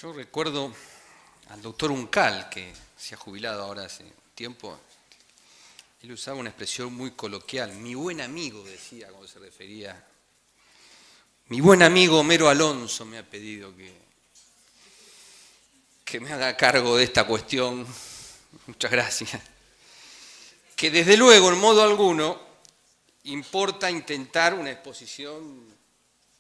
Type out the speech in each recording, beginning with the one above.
Yo recuerdo al doctor Uncal, que se ha jubilado ahora hace tiempo. Él usaba una expresión muy coloquial. Mi buen amigo, decía cuando se refería. Mi buen amigo Homero Alonso me ha pedido que me haga cargo de esta cuestión. Muchas gracias. Que desde luego, en modo alguno, importa intentar una exposición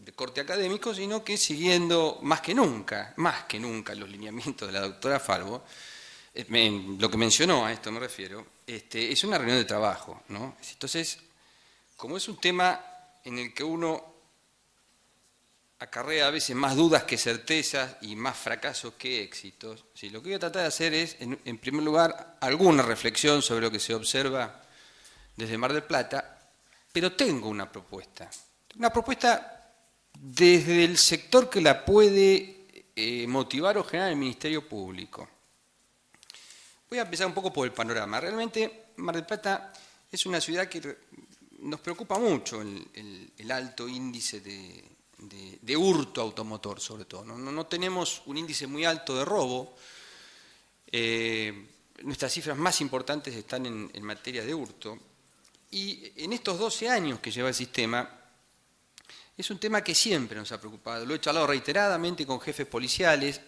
de corte académico, sino que siguiendo más que nunca los lineamientos de la doctora Falvo, lo que mencionó, a esto me refiero, es una reunión de trabajo, ¿no? Entonces, como es un tema en el que uno acarrea a veces más dudas que certezas y más fracasos que éxitos, ¿sí? Lo que voy a tratar de hacer es, en primer lugar, alguna reflexión sobre lo que se observa desde Mar del Plata, pero tengo una propuesta desde el sector que la puede motivar o generar el Ministerio Público. Voy a empezar un poco por el panorama. Realmente Mar del Plata es una ciudad que nos preocupa mucho el alto índice de hurto automotor, sobre todo. No tenemos un índice muy alto de robo. Nuestras cifras más importantes están en materia de hurto. Y en estos 12 años que lleva el sistema, es un tema que siempre nos ha preocupado. Lo he charlado reiteradamente con jefes policiales.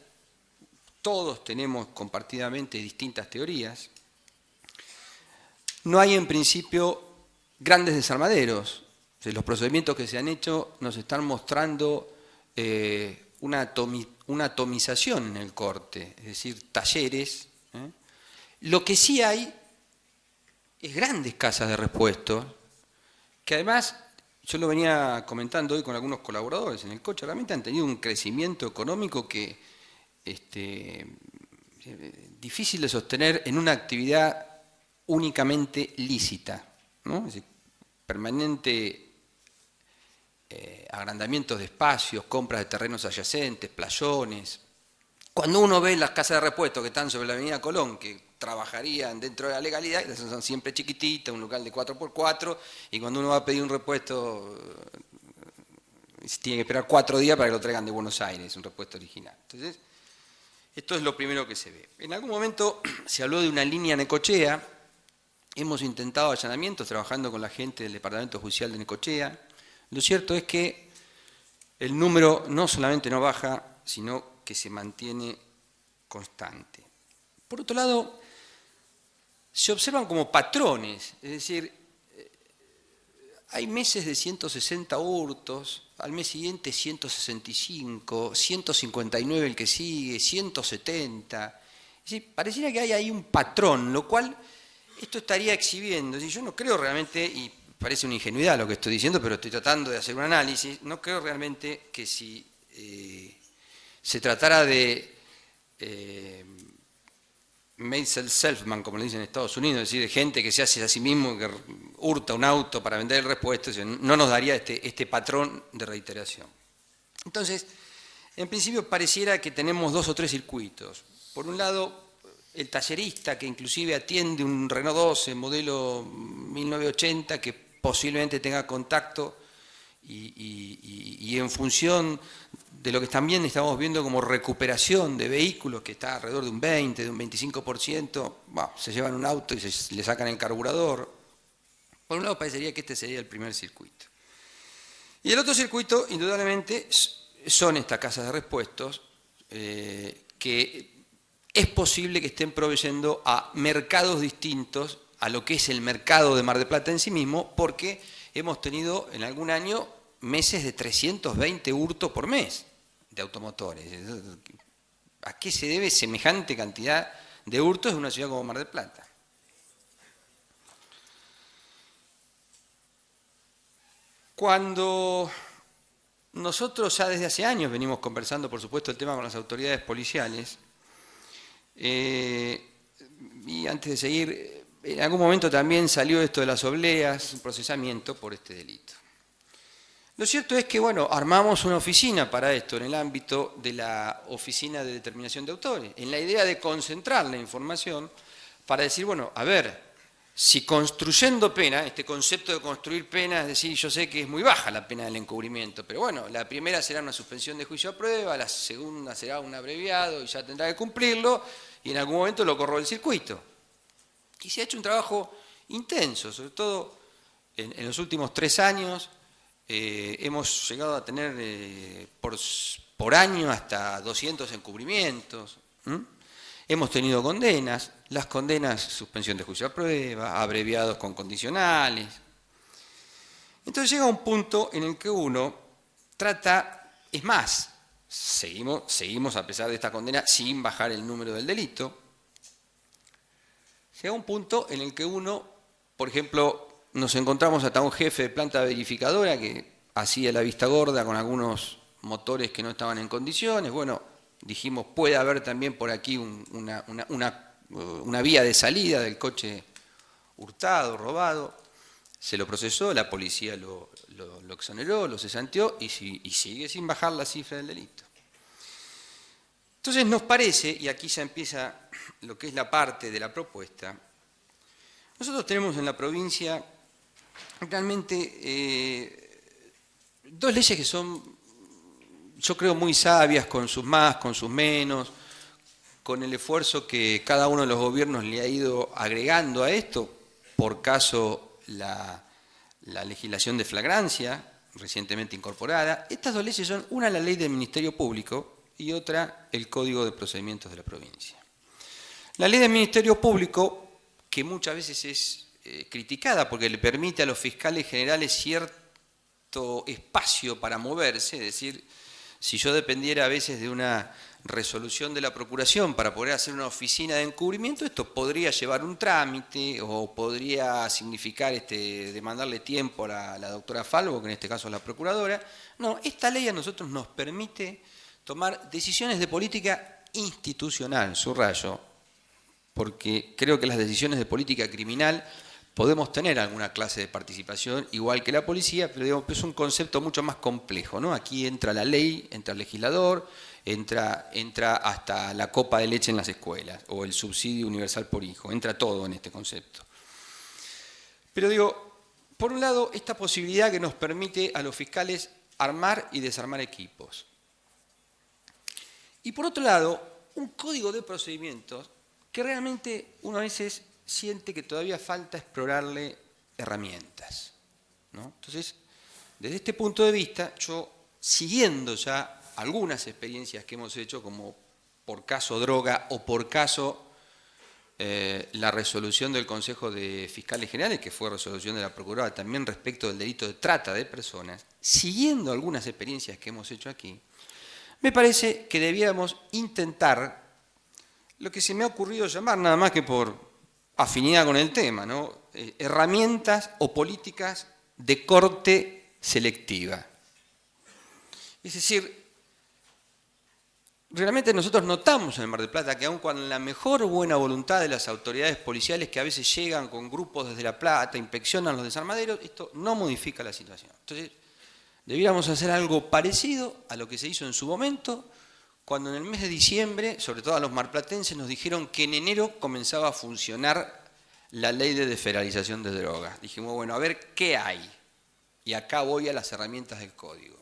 Todos tenemos compartidamente distintas teorías. No hay en principio grandes desarmaderos. Los procedimientos que se han hecho nos están mostrando una atomización en el corte, es decir, talleres. Lo que sí hay es grandes casas de repuestos, que además, yo lo venía comentando hoy con algunos colaboradores en el coche, realmente han tenido un crecimiento económico que difícil de sostener en una actividad únicamente lícita, ¿no? Es decir, permanente agrandamientos de espacios, compras de terrenos adyacentes, playones. Cuando uno ve las casas de repuesto que están sobre la avenida Colón, que trabajarían dentro de la legalidad, son siempre chiquititas, un local de 4x4, y cuando uno va a pedir un repuesto, tiene que esperar 4 días para que lo traigan de Buenos Aires, un repuesto original. Entonces, esto es lo primero que se ve. En algún momento se habló de una línea Necochea. Hemos intentado allanamientos trabajando con la gente del Departamento Judicial de Necochea. Lo cierto es que el número no solamente no baja, sino que se mantiene constante. Por otro lado, se observan como patrones, es decir, hay meses de 160 hurtos, al mes siguiente 165, 159 el que sigue, 170. Es decir, pareciera que hay ahí un patrón, lo cual esto estaría exhibiendo. Es decir, yo no creo realmente, y parece una ingenuidad lo que estoy diciendo, pero estoy tratando de hacer un análisis, no creo realmente que si se tratara de Selfman, como le dicen en Estados Unidos, es decir, de gente que se hace a sí mismo, que hurta un auto para vender el repuesto, no nos daría este patrón de reiteración. Entonces, en principio pareciera que tenemos 2 o 3 circuitos. Por un lado, el tallerista que inclusive atiende un Renault 12 modelo 1980 que posiblemente tenga contacto y en función de lo que también estamos viendo como recuperación de vehículos, que está alrededor de un 20, de un 25%, se llevan un auto y le sacan el carburador. Por un lado parecería que este sería el primer circuito. Y el otro circuito, indudablemente, son estas casas de repuestos que es posible que estén proveyendo a mercados distintos a lo que es el mercado de Mar del Plata en sí mismo, porque hemos tenido en algún año meses de 320 hurtos por mes de automotores. ¿A qué se debe semejante cantidad de hurtos en una ciudad como Mar del Plata? Cuando nosotros ya desde hace años venimos conversando, por supuesto, el tema con las autoridades policiales, y antes de seguir, en algún momento también salió esto de las obleas, un procesamiento por este delito. Lo cierto es que, bueno, armamos una oficina para esto en el ámbito de la Oficina de Determinación de Autores, en la idea de concentrar la información para decir, bueno, a ver, si construyendo pena, este concepto de construir pena, es decir, yo sé que es muy baja la pena del encubrimiento, pero bueno, la primera será una suspensión de juicio a prueba, la segunda será un abreviado y ya tendrá que cumplirlo, y en algún momento lo corro del circuito. Y se ha hecho un trabajo intenso, sobre todo en los últimos 3 años, hemos llegado a tener por año hasta 200 encubrimientos. Hemos tenido condenas, las condenas, suspensión de juicio a prueba, abreviados con condicionales. Entonces llega un punto en el que uno trata, es más, seguimos a pesar de esta condena sin bajar el número del delito. Llega un punto en el que uno, por ejemplo, nos encontramos hasta un jefe de planta verificadora que hacía la vista gorda con algunos motores que no estaban en condiciones. Bueno, dijimos, puede haber también por aquí una vía de salida del coche hurtado, robado. Se lo procesó, la policía lo exoneró, lo cesanteó y sigue sin bajar la cifra del delito. Entonces nos parece, y aquí ya empieza lo que es la parte de la propuesta, nosotros tenemos en la provincia realmente 2 leyes que son, yo creo, muy sabias, con sus más, con sus menos, con el esfuerzo que cada uno de los gobiernos le ha ido agregando a esto, por caso la legislación de flagrancia, recientemente incorporada. Estas 2 leyes son, una la ley del Ministerio Público y otra el Código de Procedimientos de la provincia. La ley del Ministerio Público, que muchas veces es criticada porque le permite a los fiscales generales cierto espacio para moverse, es decir, si yo dependiera a veces de una resolución de la Procuración para poder hacer una oficina de encubrimiento, esto podría llevar un trámite o podría significar demandarle tiempo a la doctora Falvo, que en este caso es la Procuradora. No, esta ley a nosotros nos permite tomar decisiones de política institucional, subrayo, porque creo que las decisiones de política criminal podemos tener alguna clase de participación, igual que la policía, pero digamos, es un concepto mucho más complejo, ¿no? Aquí entra la ley, entra el legislador, entra hasta la copa de leche en las escuelas, o el subsidio universal por hijo, entra todo en este concepto. Pero digo, por un lado, esta posibilidad que nos permite a los fiscales armar y desarmar equipos. Y por otro lado, un código de procedimientos que realmente uno a veces siente que todavía falta explorarle herramientas, ¿no? Entonces, desde este punto de vista, yo, siguiendo ya algunas experiencias que hemos hecho, como por caso droga o por caso la resolución del Consejo de Fiscales Generales, que fue resolución de la Procuradora también respecto del delito de trata de personas, siguiendo algunas experiencias que hemos hecho aquí, me parece que debiéramos intentar lo que se me ha ocurrido llamar, nada más que por afinidad con el tema, ¿no? Herramientas o políticas de corte selectiva. Es decir, realmente nosotros notamos en el Mar del Plata que aun con la mejor buena voluntad de las autoridades policiales que a veces llegan con grupos desde La Plata, inspeccionan los desarmaderos, esto no modifica la situación. Entonces, debiéramos hacer algo parecido a lo que se hizo en su momento, cuando en el mes de diciembre, sobre todo a los marplatenses, nos dijeron que en enero comenzaba a funcionar la ley de desfederalización de drogas. Dijimos, bueno, a ver qué hay. Y acá voy a las herramientas del código.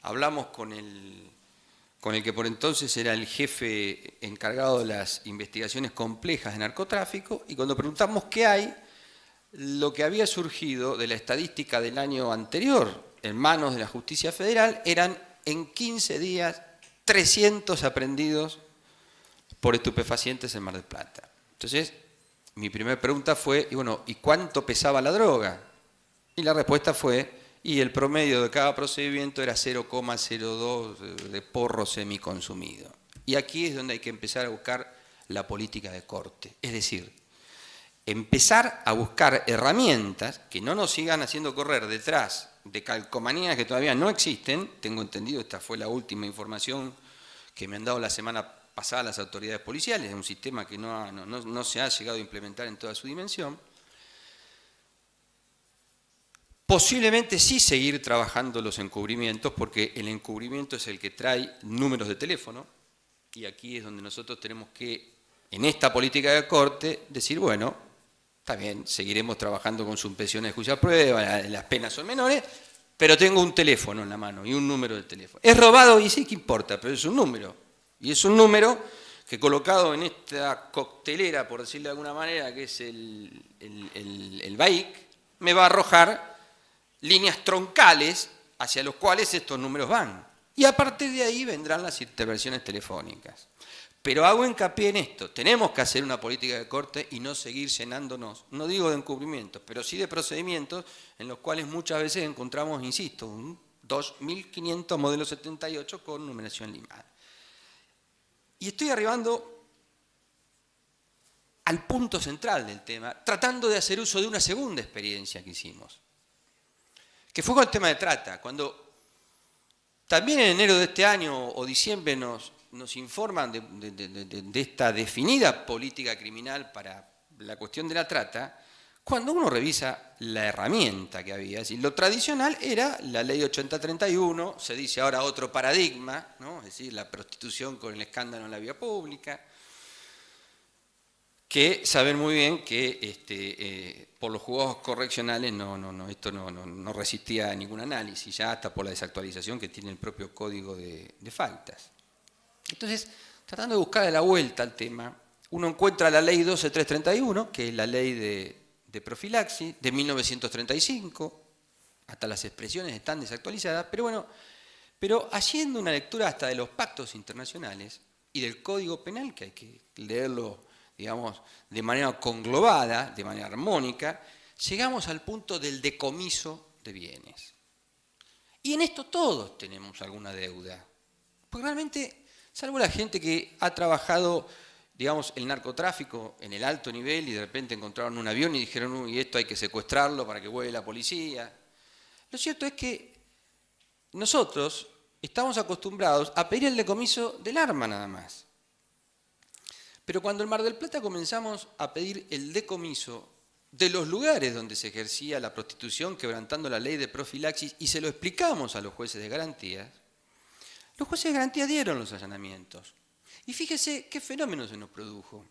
Hablamos con el que por entonces era el jefe encargado de las investigaciones complejas de narcotráfico, y cuando preguntamos qué hay, lo que había surgido de la estadística del año anterior en manos de la Justicia Federal eran en 15 días 300 aprehendidos por estupefacientes en Mar del Plata. Entonces, mi primera pregunta fue, ¿y cuánto pesaba la droga? Y la respuesta fue, y el promedio de cada procedimiento era 0,02 de porro semiconsumido. Y aquí es donde hay que empezar a buscar la política de corte. Es decir, empezar a buscar herramientas que no nos sigan haciendo correr detrás de calcomanías que todavía no existen. Tengo entendido, esta fue la última información que me han dado la semana pasada las autoridades policiales, de un sistema que no se ha llegado a implementar en toda su dimensión. Posiblemente sí seguir trabajando los encubrimientos, porque el encubrimiento es el que trae números de teléfono, y aquí es donde nosotros tenemos que, en esta política de corte, decir, bueno, Está bien, seguiremos trabajando con suspensiones de juicio a prueba, las penas son menores, pero tengo un teléfono en la mano y un número de teléfono. ¿Es robado? Y sí, ¿qué importa? Pero es un número. Y es un número que colocado en esta coctelera, por decirlo de alguna manera, que es el BAIC, me va a arrojar líneas troncales hacia los cuales estos números van. Y a partir de ahí vendrán las intervenciones telefónicas. Pero hago hincapié en esto, tenemos que hacer una política de corte y no seguir llenándonos, no digo de encubrimientos, pero sí de procedimientos en los cuales muchas veces encontramos, insisto, un 2500 modelo 78 con numeración limada. Y estoy arribando al punto central del tema, tratando de hacer uso de una segunda experiencia que hicimos, que fue con el tema de trata, cuando también en enero de este año o diciembre nos informan de esta definida política criminal para la cuestión de la trata, cuando uno revisa la herramienta que había, es decir, lo tradicional era la ley 8031, se dice ahora otro paradigma, ¿no? Es decir, la prostitución con el escándalo en la vía pública, que saben muy bien que por los juzgados correccionales esto no resistía a ningún análisis, ya hasta por la desactualización que tiene el propio código de faltas. Entonces, tratando de buscar la vuelta al tema, uno encuentra la ley 12331, que es la ley de profilaxis, de 1935, hasta las expresiones están desactualizadas, pero bueno, pero haciendo una lectura hasta de los pactos internacionales y del Código Penal, que hay que leerlo, digamos, de manera conglobada, de manera armónica, llegamos al punto del decomiso de bienes. Y en esto todos tenemos alguna deuda, porque realmente, salvo la gente que ha trabajado, digamos, el narcotráfico en el alto nivel y de repente encontraron un avión y dijeron, uy, esto hay que secuestrarlo para que vuele la policía. Lo cierto es que nosotros estamos acostumbrados a pedir el decomiso del arma nada más. Pero cuando en Mar del Plata comenzamos a pedir el decomiso de los lugares donde se ejercía la prostitución, quebrantando la ley de profilaxis, y se lo explicamos a los jueces de garantías, los jueces de garantía dieron los allanamientos. Y fíjese qué fenómeno se nos produjo.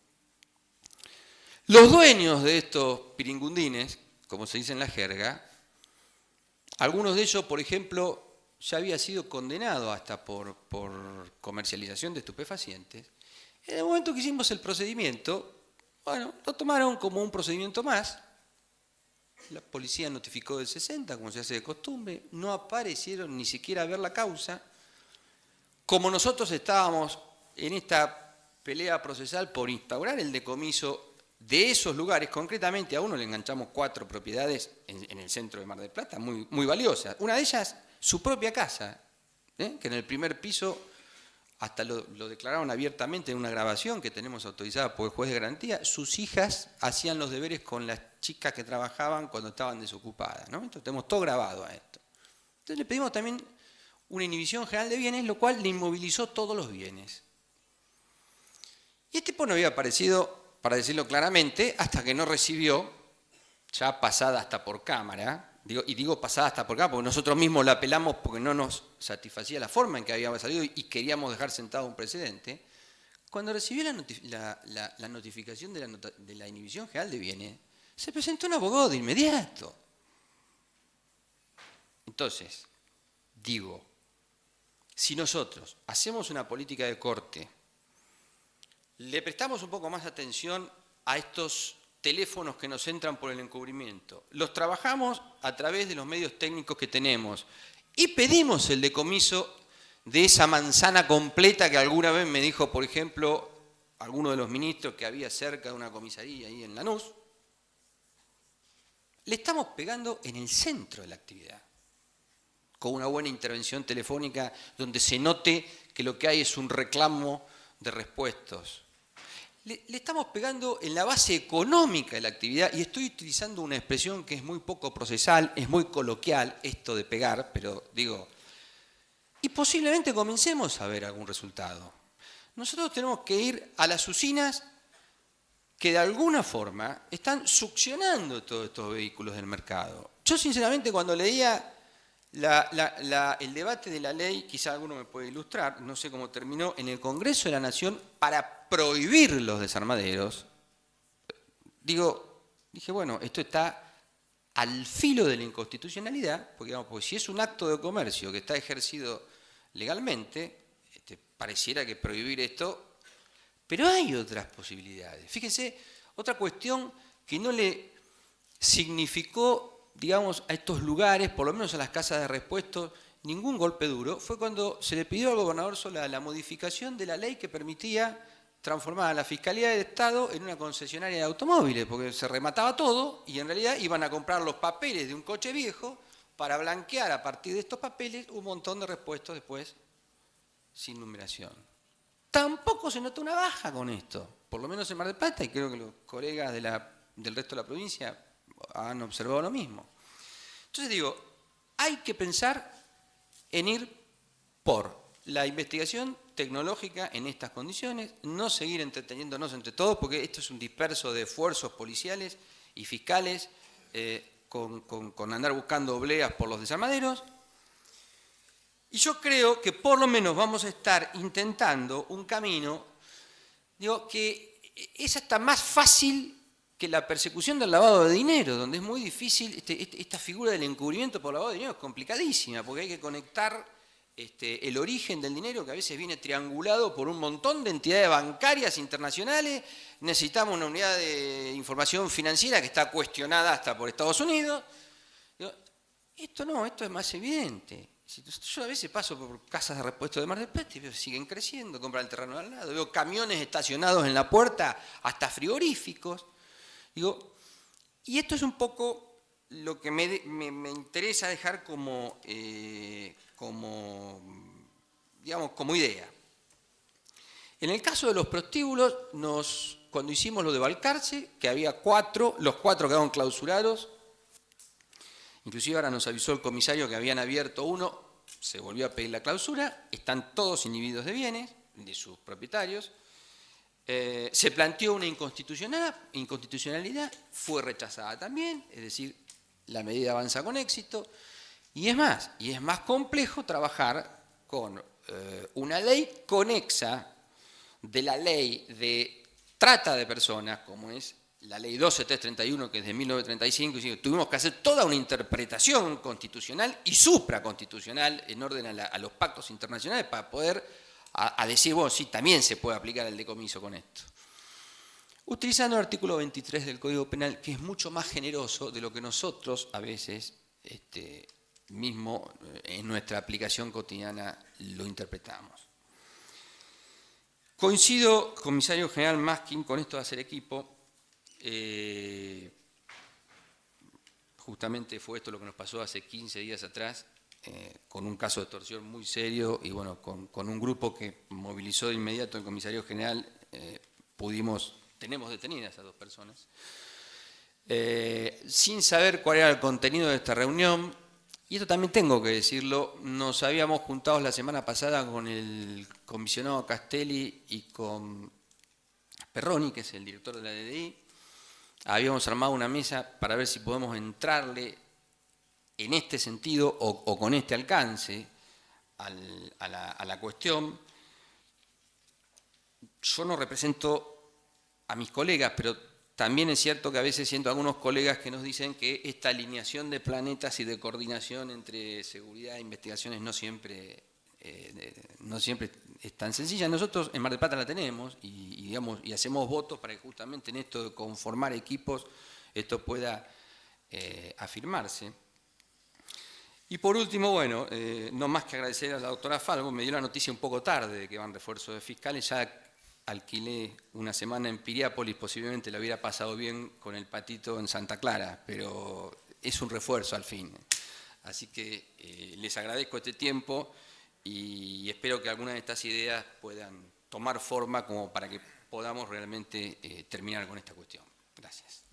Los dueños de estos piringundines, como se dice en la jerga, algunos de ellos, por ejemplo, ya había sido condenado hasta por comercialización de estupefacientes. En el momento que hicimos el procedimiento, bueno, lo tomaron como un procedimiento más. La policía notificó del 60, como se hace de costumbre, no aparecieron ni siquiera a ver la causa. Como nosotros estábamos en esta pelea procesal por instaurar el decomiso de esos lugares, concretamente a uno le enganchamos 4 propiedades en el centro de Mar del Plata, muy, muy valiosas. Una de ellas, su propia casa, que en el primer piso, hasta lo declararon abiertamente en una grabación que tenemos autorizada por el juez de garantía, sus hijas hacían los deberes con las chicas que trabajaban cuando estaban desocupadas, ¿no? Entonces tenemos todo grabado a esto. Entonces le pedimos también una inhibición general de bienes, lo cual le inmovilizó todos los bienes. Y este tipo no había aparecido, para decirlo claramente, hasta que no recibió, ya pasada hasta por cámara, digo pasada hasta por cámara, porque nosotros mismos la apelamos porque no nos satisfacía la forma en que había salido y queríamos dejar sentado un precedente. Cuando recibió la notificación de la inhibición general de bienes, se presentó un abogado de inmediato. Entonces, digo, si nosotros hacemos una política de corte, le prestamos un poco más atención a estos teléfonos que nos entran por el encubrimiento, los trabajamos a través de los medios técnicos que tenemos y pedimos el decomiso de esa manzana completa que alguna vez me dijo, por ejemplo, alguno de los ministros que había cerca de una comisaría ahí en Lanús, le estamos pegando en el centro de la actividad, con una buena intervención telefónica donde se note que lo que hay es un reclamo de repuestos. Le estamos pegando en la base económica de la actividad y estoy utilizando una expresión que es muy poco procesal, es muy coloquial esto de pegar, pero digo, y posiblemente comencemos a ver algún resultado. Nosotros tenemos que ir a las usinas que de alguna forma están succionando todos estos vehículos del mercado. Yo sinceramente cuando leía el debate de la ley, quizá alguno me puede ilustrar, no sé cómo terminó, en el Congreso de la Nación para prohibir los desarmaderos, digo, dije, bueno, esto está al filo de la inconstitucionalidad, porque, digamos, porque si es un acto de comercio que está ejercido legalmente, pareciera que prohibir esto, pero hay otras posibilidades. Fíjense, otra cuestión que no le significó, digamos, a estos lugares, por lo menos a las casas de repuestos, ningún golpe duro, fue cuando se le pidió al gobernador Solá la modificación de la ley que permitía transformar a la Fiscalía del Estado en una concesionaria de automóviles, porque se remataba todo y en realidad iban a comprar los papeles de un coche viejo para blanquear a partir de estos papeles un montón de repuestos después sin numeración. Tampoco se notó una baja con esto, por lo menos en Mar del Plata, y creo que los colegas del resto de la provincia han observado lo mismo. Entonces digo, hay que pensar en ir por la investigación tecnológica en estas condiciones, no seguir entreteniéndonos entre todos, porque esto es un disperso de esfuerzos policiales y fiscales con andar buscando obleas por los desarmaderos. Y yo creo que por lo menos vamos a estar intentando un camino, digo, que es hasta más fácil que la persecución del lavado de dinero, donde es muy difícil, esta figura del encubrimiento por lavado de dinero es complicadísima, porque hay que conectar el origen del dinero, que a veces viene triangulado por un montón de entidades bancarias internacionales. Necesitamos una unidad de información financiera que está cuestionada hasta por Estados Unidos. Esto no, esto es más evidente. Yo a veces paso por casas de repuesto de Mar del Plata y veo que siguen creciendo, compran el terreno al lado, veo camiones estacionados en la puerta, hasta frigoríficos. Digo, y esto es un poco lo que me interesa dejar como idea. En el caso de los prostíbulos, cuando hicimos lo de Balcarce, que había 4, los 4 quedaron clausurados, inclusive ahora nos avisó el comisario que habían abierto uno, se volvió a pedir la clausura, están todos inhibidos de bienes, de sus propietarios. Se planteó una inconstitucionalidad, fue rechazada también, es decir, la medida avanza con éxito, y es más complejo trabajar con una ley conexa de la ley de trata de personas, como es la ley 12331, que es de 1935, y tuvimos que hacer toda una interpretación constitucional y supraconstitucional en orden a los pactos internacionales para poder a decir, bueno, sí, también se puede aplicar el decomiso con esto. Utilizando el artículo 23 del Código Penal, que es mucho más generoso de lo que nosotros a veces mismo en nuestra aplicación cotidiana lo interpretamos. Coincido, comisario general Maskin, con esto de hacer equipo. Justamente fue esto lo que nos pasó hace 15 días atrás, con un caso de extorsión muy serio y bueno, con un grupo que movilizó de inmediato el comisario general, tenemos detenidas a 2 personas. Sin saber cuál era el contenido de esta reunión, y esto también tengo que decirlo, nos habíamos juntado la semana pasada con el comisionado Castelli y con Perroni, que es el director de la DDI. Habíamos armado una mesa para ver si podemos entrarle en este sentido o con este alcance a la cuestión. Yo no represento a mis colegas, pero también es cierto que a veces siento algunos colegas que nos dicen que esta alineación de planetas y de coordinación entre seguridad e investigaciones no siempre es tan sencilla. Nosotros en Mar del Plata la tenemos y hacemos votos para que justamente en esto de conformar equipos esto pueda afirmarse. Y por último, bueno, no más que agradecer a la doctora Falvo, me dio la noticia un poco tarde de que van refuerzos de fiscales, ya alquilé una semana en Piriápolis, posiblemente la hubiera pasado bien con el patito en Santa Clara, pero es un refuerzo al fin. Así que les agradezco este tiempo y espero que algunas de estas ideas puedan tomar forma como para que podamos realmente terminar con esta cuestión. Gracias.